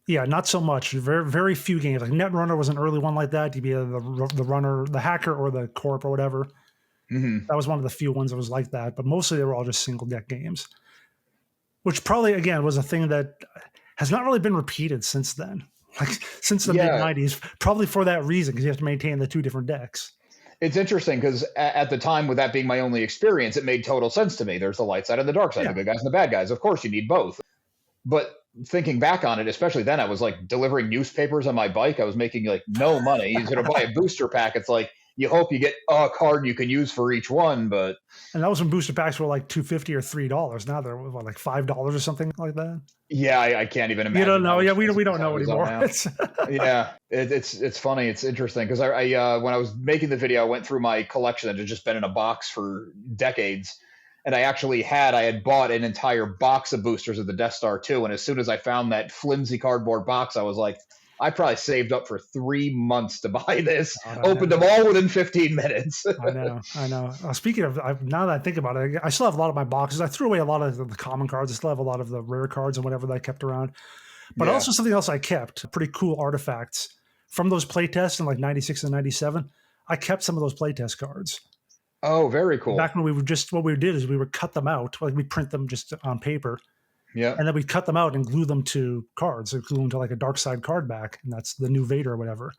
yeah, not so much. Very very few games. Like Netrunner was an early one like that. You'd be the runner, the hacker, or the corp or whatever. Hmm. That was one of the few ones that was like that. But mostly they were all just single deck games, which probably again was a thing that has not really been repeated since then. Like since the mid Yeah, '90s, probably for that reason because you have to maintain the two different decks. it's interesting because at the time, with that being my only experience, it made total sense to me. There's the light side and the dark side, the Yeah, good guys and the bad guys. Of course, you need both. But thinking back on it, especially then, I was like delivering newspapers on my bike. I was making like no money. You're gonna buy a booster pack. It's like you hope you get a card you can use for each one, but and that was when booster packs were like $2.50 or $3. Now they're what, like $5 or something like that. yeah, I can't even You don't imagine know. how Yeah, we expensive don't this know stuff is anymore. now. Yeah, it's funny. It's interesting because I when I was making the video, I went through my collection that had just been in a box for decades, and I had bought an entire box of boosters of the Death Star too. And as soon as I found that flimsy cardboard box, I was like, I probably saved up for 3 months to buy this. God, I Opened know. them all within 15 minutes. I know. I know. Speaking of, now that I think about it, I still have a lot of my boxes. I threw away a lot of the common cards. I still have a lot of the rare cards and whatever that I kept around. But Yeah. also something else I kept, pretty cool artifacts from those playtests in like 96 and 97. I kept some of those playtest cards. Oh, very Back cool. when what we did is we would cut them out, like we print them just on paper, Yep. and then we'd cut them out and glue them to cards, or glue them to like a dark side card back, and that's the new Vader or whatever.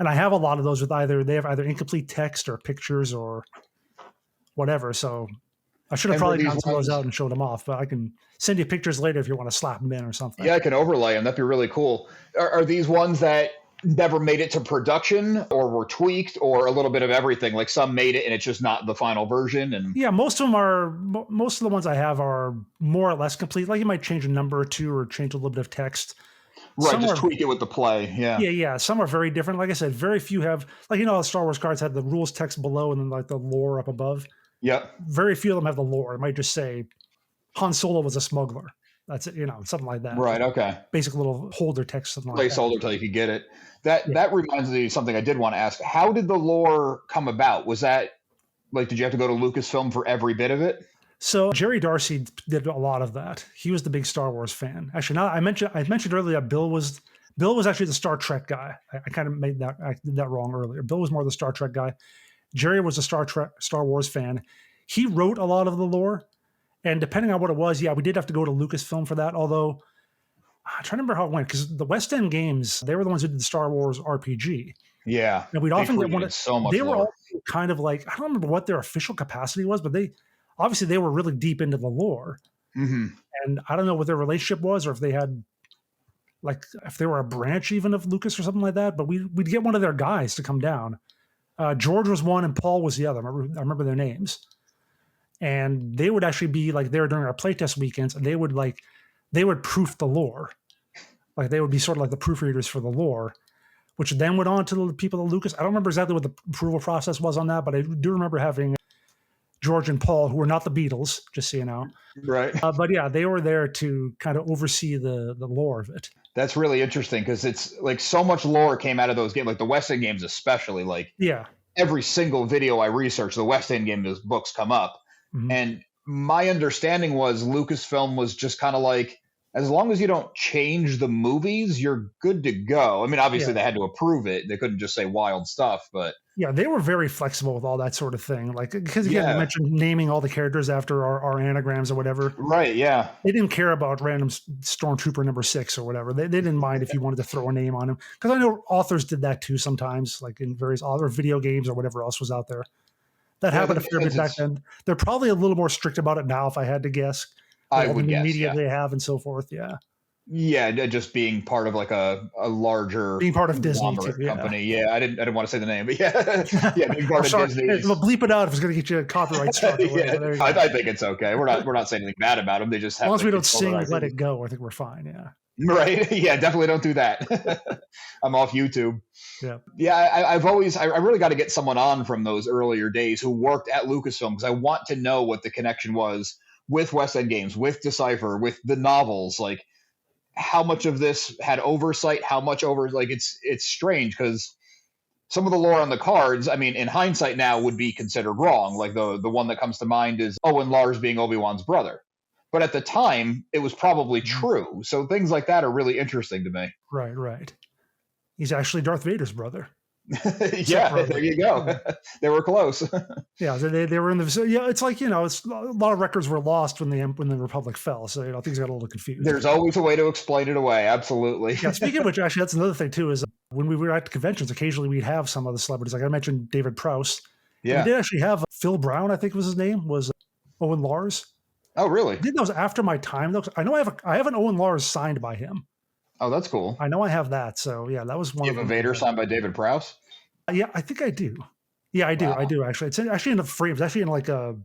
And I have a lot of those with they have either incomplete text or pictures or whatever. So I should have And were probably these gotten some of those ones? out and showed them off, but I can send you pictures later if you want to slap them in or something. Yeah, I can overlay them. That'd be really cool. Are these ones that never made it to production, or were tweaked, or a little bit of everything? Like some made it and it's just not the final version. And Yeah, most of the ones I have are more or less complete. Like you might change a number or two or change a little bit of text. right, Some just are tweak it with the play. Yeah. yeah. Some are very different. Like I said, very few have like how Star Wars cards have the rules text below and then like the lore up above. Yep. Very few of them have the lore. It might just say Han Solo was a smuggler. That's it, something like that. Right. Okay. Basic little holder text, something like that. Placeholder till you could get it. That Yeah. that reminds me of something I did want to ask. How did the lore come about? Was that like, did you have to go to Lucasfilm for every bit of it? So Jerry Darcy did a lot of that. He was the big Star Wars fan. Actually, now I mentioned earlier that Bill was actually the Star Trek guy. I kind of I did that wrong earlier. Bill was more the Star Trek guy. Jerry was a Star Wars fan. He wrote a lot of the lore, and depending on what it was, yeah, we did have to go to Lucasfilm for that. Although I'm trying to remember how it went because the West End games, they were the ones who did the Star Wars RPG. Yeah, And we'd they often get one created of, so much they were lore. all kind of like, I don't remember what their official capacity was, but they were really deep into the lore. Hmm. And I don't know what their relationship was or if they had, like, if they were a branch even of Lucas or something like that. But we'd get one of their guys to come down. George was one and Paul was the other. I remember their names. And they would actually be like there during our playtest weekends, and they would proof the lore. Like they would be sort of like the proofreaders for the lore, which then went on to the people at Lucas. I don't remember exactly what the approval process was on that, but I do remember having George and Paul, who were not the Beatles, just so you know. Right. But yeah, they were there to kind of oversee the lore of it. That's really interesting because it's like so much lore came out of those games, like the West End games, especially. Like Yeah. every single video I research, the West End games books come up. Mhm. And my understanding was Lucasfilm was just kind of like, as long as you don't change the movies, you're good to go. I mean, obviously Yeah. they had to approve it. They couldn't just say wild stuff, but Yeah, they were very flexible with all that sort of thing. Like, because again, you yeah, mentioned naming all the characters after our anagrams or whatever. right, yeah. They didn't care about random Stormtrooper number 6 or whatever. They didn't mind if you wanted to throw a name on him. Because I know authors did that too sometimes, like in various other video games or whatever else was out there. That Yeah, happened that a fair makes bit back sense. then. They're probably a little more strict about it now, if I had to guess. I With all the would new guess, media yeah. they have and so forth. Yeah. Yeah, just being part of like a larger Being part of Disney too. conglomerate Yeah. company. Yeah, I didn't want to say the name, but yeah, yeah, being Oh, part of sorry. Disney. Hey, well, bleep it out if it's going to get you a copyright struck or whatever. Yeah, There you go. I think it's okay. We're not saying anything bad about them. They just As long have as to we don't control their sing Let IP. It Go, I think we're fine. Yeah. Right? Yeah, definitely don't do that. I'm off YouTube. Yeah. Yeah, I really got to get someone on from those earlier days who worked at Lucasfilm because I want to know what the connection was with West End Games, with Decipher, with the novels. Like how much of this had oversight, how much over like it's strange because some of the lore on the cards, I mean, in hindsight now would be considered wrong. Like the one that comes to mind is Owen Lars being Obi-Wan's brother. But at the time, it was probably Mhm. true. So things like that are really interesting to me. Right. Right. He's actually Darth Vader's brother. Yeah, brother. there you go. Yeah. They were close. Yeah, they were in the yeah. It's like it's a lot of records were lost when the Republic fell, so things got a little confused. There's always a way to explain it away. Absolutely. Yeah, speaking of which, actually, that's another thing too. Is when we were at conventions, occasionally we'd have some of the celebrities. Like I mentioned, David Prowse. Yeah. We did actually have Phil Brown. I think was his name. Was Owen Lars. Oh, really? I think that was after my time though. I know I have an Owen Lars signed by him. Oh, that's cool. I know I have that. So yeah, that was one You of have a them. Vader signed by David Prowse? Yeah, I think I do. Yeah, I do. Wow. I do actually. It's actually in a frame. It's actually in like a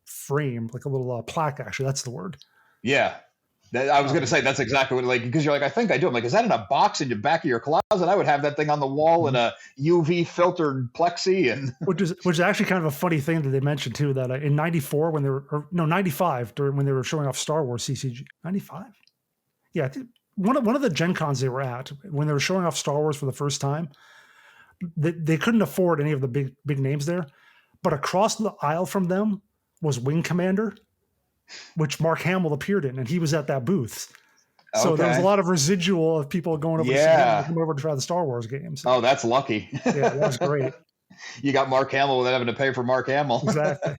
frame, like a little plaque. Actually, that's the word. Yeah. I was going to say that's exactly what, like, because you're like, I think I do. I'm like, is that in a box in the back of your closet? I would have that thing on the wall in a UV filtered plexi. And which is actually kind of a funny thing that they mentioned too, that in 94 when they were, or no, 95 when they were showing off Star Wars CCG, 95. Yeah. I think one of the Gen Cons they were at when they were showing off Star Wars for the first time, they couldn't afford any of the big names there, but across the aisle from them was Wing Commander, which Mark Hamill appeared in, and he was at that booth. So there was a lot of residual of people going over to see him to come over to try the Star Wars games. Oh, that's lucky. Yeah, that was great. You got Mark Hamill without having to pay for Mark Hamill. Exactly.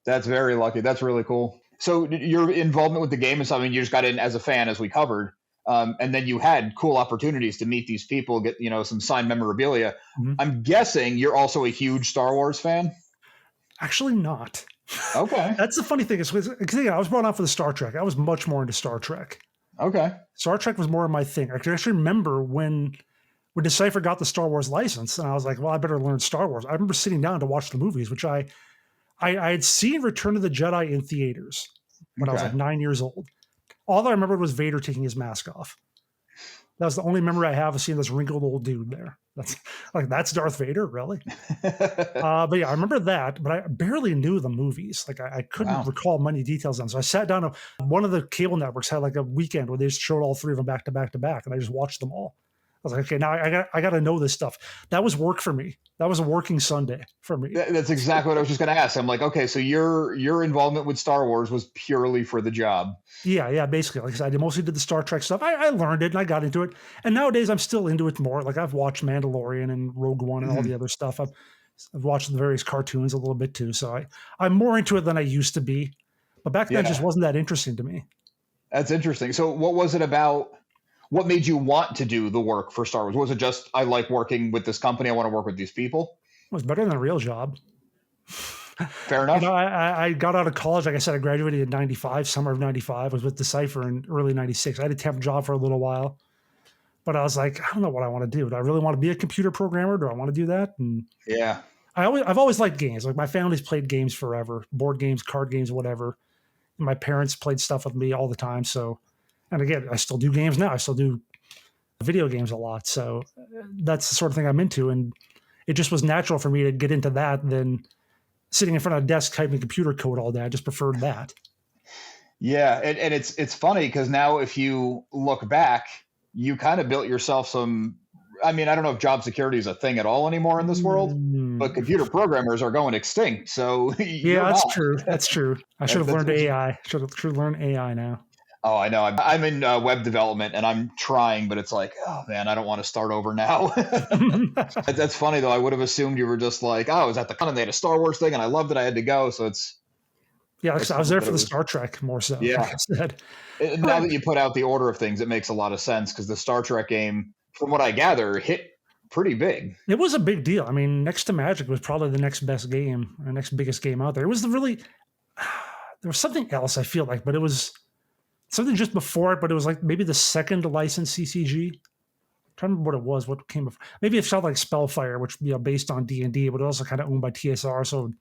That's very lucky. That's really cool. So your involvement with the game is something you just got in as a fan, as we covered. And then you had cool opportunities to meet these people, get some signed memorabilia. Mm-hmm. I'm guessing you're also a huge Star Wars fan. Actually, not. Okay. That's the funny thing is because I was brought on for the Star Trek. I was much more into Star Trek. Okay. Star Trek was more of my thing. I can actually remember when Decipher got the Star Wars license, and I was like, well, I better learn Star Wars. I remember sitting down to watch the movies, which I had seen Return of the Jedi in theaters when I was like 9 years old. All I remembered was Vader taking his mask off. That was the only memory I have of seeing this wrinkled old dude there. That's Darth Vader, really? But yeah, I remember that, but I barely knew the movies. Like I couldn't recall many details on. So I sat down. One of the cable networks had like a weekend where they just showed all three of them back to back to back, and I just watched them all. I was like, okay, now I got to know this stuff. That was work for me. That was a working Sunday for me. That's exactly what I was just going to ask. I'm like, okay, so your involvement with Star Wars was purely for the job. Yeah, basically. Like I said, I mostly did the Star Trek stuff. I learned it and I got into it. And nowadays I'm still into it more. Like I've watched Mandalorian and Rogue One and all the other stuff. I've watched the various cartoons a little bit too. So I'm more into it than I used to be. But back then, it just wasn't that interesting to me. That's interesting. So what was it about? What made you want to do the work for Star Wars? Was it just, I like working with this company, I want to work with these people? It was better than a real job. Fair enough. I got out of college. Like I said, I graduated in 95, summer of 95. I was with Decipher in early 96. I had a temp job for a little while. But I was like, I don't know what I want to do. Do I really want to be a computer programmer? Do I want to do that? And yeah. I've always liked games. Like my family's played games forever, board games, card games, whatever. And my parents played stuff with me all the time. So, and again, I still do games now. I still do video games a lot. So that's the sort of thing I'm into. And it just was natural for me to get into that than sitting in front of a desk typing computer code all day. I just preferred that. Yeah. And it's funny because now if you look back, you kind of built yourself some, I mean, I don't know if job security is a thing at all anymore in this world, but computer programmers are going extinct. So yeah, that's true. That's true. I should have learned AI. Should learn AI now. Oh, I know. I'm in web development and I'm trying, but it's like, oh man, I don't want to start over now. That's funny though. I would have assumed you were just like, oh, I was at the con and they had a Star Wars thing and I loved it. I had to go. So yeah, I was there for the Star Trek more so. Yeah. Like I said. And now that you put out the order of things, it makes a lot of sense because the Star Trek game, from what I gather, hit pretty big. It was a big deal. I mean, next to Magic was probably the next best game, or next biggest game out there. It was there was something else I feel like, but it was something just before it, but it was like maybe the second licensed CCG. I'm trying to remember what it was, what came before. Maybe it felt like Spellfire, which based on D&D, but also kind of owned by TSR. So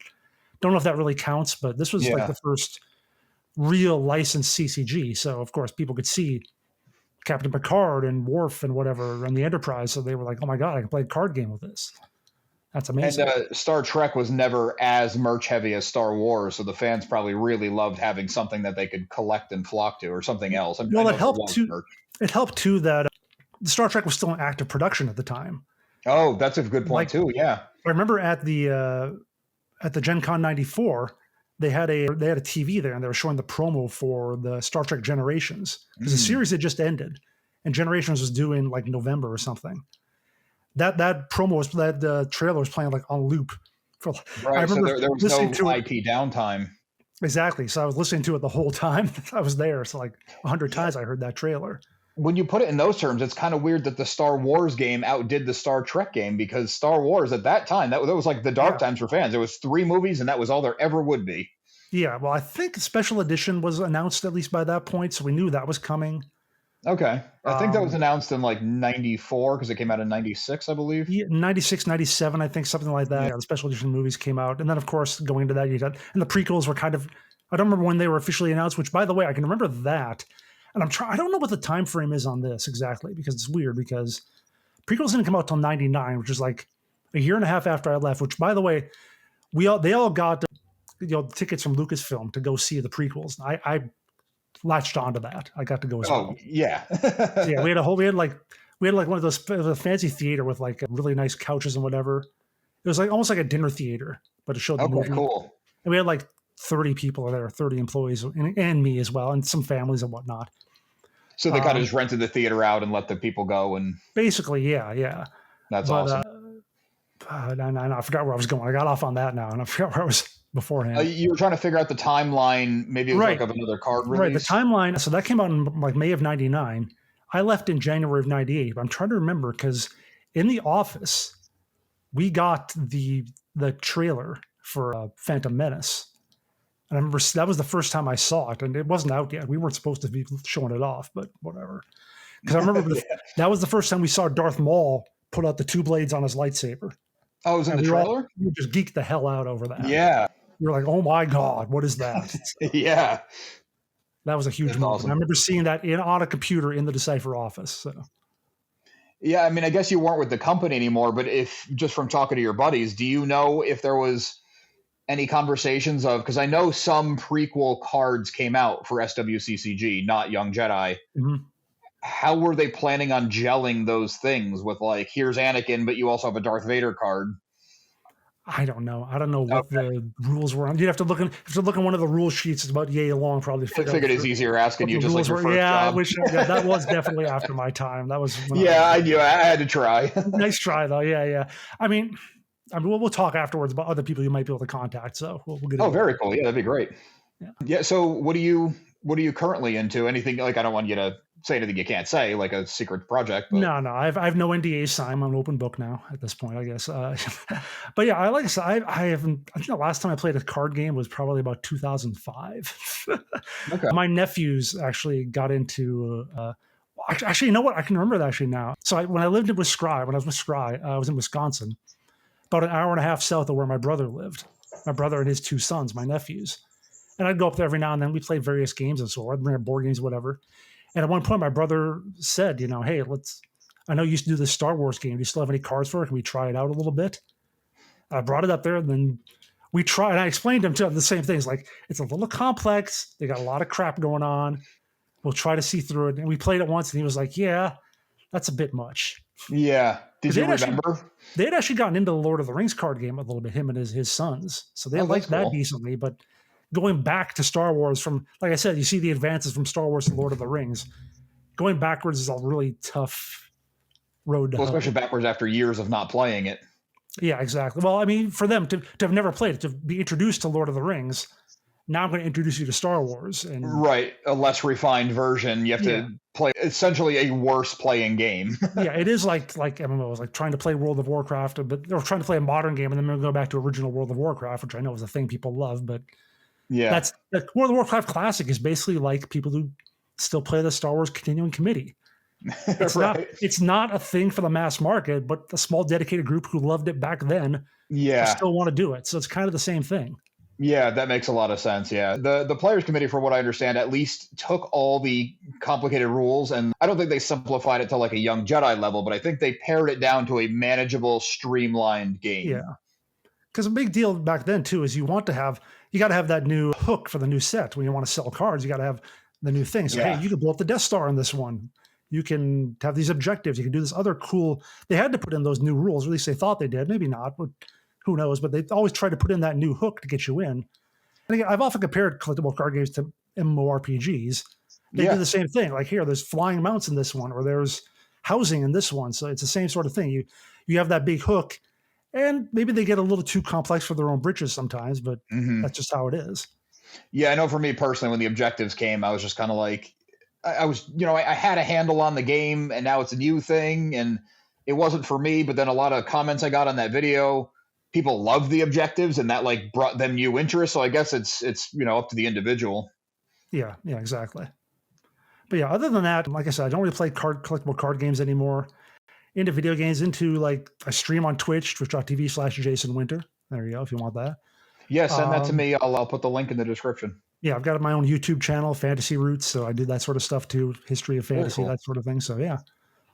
don't know if that really counts, but this was like the first real licensed CCG. So of course people could see Captain Picard and Worf and whatever on the Enterprise. So they were like, oh my God, I can play a card game with this. That's amazing. And Star Trek was never as merch heavy as Star Wars. So the fans probably really loved having something that they could collect and flock to or something else. Well, it helped too that Star Trek was still in active production at the time. Oh, that's a good point too. Yeah. I remember at the Gen Con 94, they had a TV there and they were showing the promo for the Star Trek Generations because the series had just ended and Generations was due in like November or something. That promo was the trailer was playing like on loop for. Right, I remember so there was no IP downtime. Exactly. So I was listening to it the whole time I was there. So like 100 times I heard that trailer. When you put it in those terms, it's kind of weird that the Star Wars game outdid the Star Trek game because Star Wars at that time, that was like the dark times for fans. There was 3 movies and that was all there ever would be. Yeah, well, I think Special Edition was announced at least by that point, so we knew that was coming. Okay. I think that was announced in like 94 because it came out in 96, I believe. Yeah, 96, 97, I think, something like that. Yeah, the Special Edition movies came out. And then, of course, going into that, and the prequels were kind of, I don't remember when they were officially announced, which, by the way, I can remember that. And I don't know what the time frame is on this exactly because it's weird because prequels didn't come out till 99, which is like a year and a half after I left, which, by the way, they all got tickets from Lucasfilm to go see the prequels. I latched onto that. I got to go as well. Yeah. Yeah, we had like one of those a fancy theater with like really nice couches and whatever. It was like almost like a dinner theater, but it showed the movie. Cool. And we had like 30 people there, 30 employees, and me as well, and some families and whatnot. So they kind of just rented the theater out and let the people go, and basically, yeah. That's awesome. I forgot where I was going. I got off on that now, and I forgot where I was beforehand. You were trying to figure out the timeline. Maybe it was like of another card release. Right, the timeline. So that came out in like May of 99. I left in January of 98. But I'm trying to remember because in the office, we got the trailer for Phantom Menace. And I remember that was the first time I saw it, and it wasn't out yet. We weren't supposed to be showing it off, but whatever. Because I remember that was the first time we saw Darth Maul put out the 2 blades on his lightsaber. Oh, it was in the trailer? We just geeked the hell out over that. Yeah. We were like, oh my God, what is that? Yeah. That was a huge moment. Awesome. I remember seeing that on a computer in the Decipher office. So. Yeah, I mean, I guess you weren't with the company anymore, but if just from talking to your buddies, do you know if there was any conversations of, because I know some prequel cards came out for SWCCG, not Young Jedi. Mm-hmm. How were they planning on gelling those things with like, here's Anakin, but you also have a Darth Vader card? I don't know. I don't know what the rules were. You'd have to look in one of the rule sheets. It's about yay long, probably. I figured it's easier asking you just like your first job. I wish. Yeah, that was definitely after my time. That was. I knew. I had to try. Nice try though. Yeah. I mean, I mean, we'll talk afterwards about other people you might be able to contact. So we'll get. Oh, very cool. Yeah, that'd be great. Yeah. Yeah. So what are you currently into? Anything like, I don't want you to say anything you can't say, like a secret project, but No, I've no NDA signed. I'm an open book now at this point, I guess. But yeah, like I said, I haven't. I think the last time I played a card game was probably about 2005. okay. My nephews actually got into. Actually, you know what? I can remember that actually now. So when I lived in Scry, when I was with Scry, I was in Wisconsin, about an hour and a half south of where my brother lived. My brother and his two sons, my nephews. And I'd go up there every now and then. We played various games and so on. I'd bring our board games, whatever. And at one point, my brother said, hey, I know you used to do this Star Wars game. Do you still have any cards for it? Can we try it out a little bit? I brought it up there, and then we tried. And I explained to him, too, the same things. Like, it's a little complex. They got a lot of crap going on. We'll try to see through it. And we played it once, and he was like, yeah, that's a bit much. Yeah. Did you remember? They had actually gotten into the Lord of the Rings card game a little bit, him and his sons. So they liked that decently. But going back to Star Wars from, like I said, you see the advances from Star Wars to Lord of the Rings. Going backwards is a really tough road to hoe. Especially backwards after years of not playing it. Yeah, exactly. Well, I mean, for them to have never played it, to be introduced to Lord of the Rings, now I'm going to introduce you to Star Wars. And right. A less refined version. You have to play essentially a worse playing game. Yeah, it is like MMOs, like trying to play World of Warcraft, but they're trying to play a modern game, and then we'll go back to original World of Warcraft, which I know is a thing people love, but yeah, that's World of Warcraft Classic is basically like people who still play the Star Wars Continuing Committee. It's right. It's not a thing for the mass market, but the small dedicated group who loved it back then still want to do it. So it's kind of the same thing. Yeah, that makes a lot of sense. Yeah. The Players Committee, from what I understand, at least took all the complicated rules, and I don't think they simplified it to like a young Jedi level, but I think they pared it down to a manageable, streamlined game. Yeah. Because a big deal back then, too, is you got to have that new hook for the new set. When you want to sell cards, you got to have the new thing. So, hey, you can blow up the Death Star in this one. You can have these objectives. You can do this other cool. They had to put in those new rules, or at least they thought they did. Maybe not, but who knows? But they always try to put in that new hook to get you in. And again, I've often compared collectible card games to MMORPGs. They do the same thing. Like here, there's flying mounts in this one, or there's housing in this one. So it's the same sort of thing. You have that big hook, and maybe they get a little too complex for their own britches sometimes, but that's just how it is. Yeah, I know for me personally, when the objectives came, I was just kind of like, I was, I had a handle on the game, and now it's a new thing, and it wasn't for me. But then a lot of comments I got on that video, people love the objectives, and that like brought them new interest. So I guess it's up to the individual. Yeah, exactly. But yeah, other than that, like I said, I don't really play collectible card games anymore. Into video games, into like I stream on Twitch, twitch.tv/Jason Winter. There you go, if you want that. Yeah, send that to me. I'll put the link in the description. Yeah, I've got my own YouTube channel, Fantasy Roots, so I do that sort of stuff too, history of fantasy, that sort of thing. So yeah,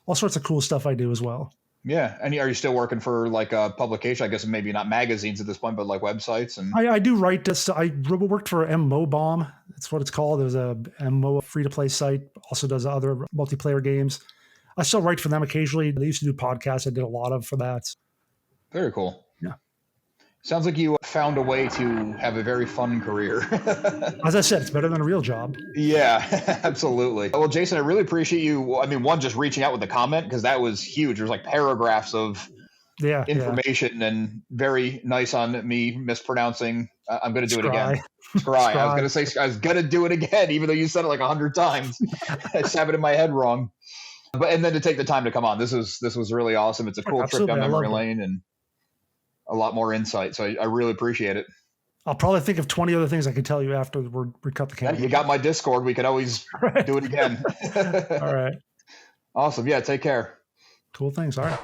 all sorts of cool stuff I do as well. Yeah, and are you still working for like a publication? I guess maybe not magazines at this point, but like websites. And I do write this. I worked for MMO Bomb. That's what it's called. There's a MMO free-to-play site. Also does other multiplayer games. I still write for them occasionally. They used to do podcasts. I did a lot of for that. Very cool. Yeah. Sounds like you found a way to have a very fun career. As I said, it's better than a real job. Yeah, absolutely. Well, Jason, I really appreciate you. I mean, one, just reaching out with the comment, because that was huge. There's like paragraphs of information and very nice on me mispronouncing. I'm going to do it again. Scry. I was going to say, I was going to do it again, even though you said it like 100 times. I just have it in my head wrong. And then to take the time to come on. This was really awesome. It's a cool trip down memory lane and a lot more insight. So I really appreciate it. I'll probably think of 20 other things I could tell you after we cut the camera. You got my Discord. We could always do it again. All right. Awesome. Yeah, take care. Cool things. All right.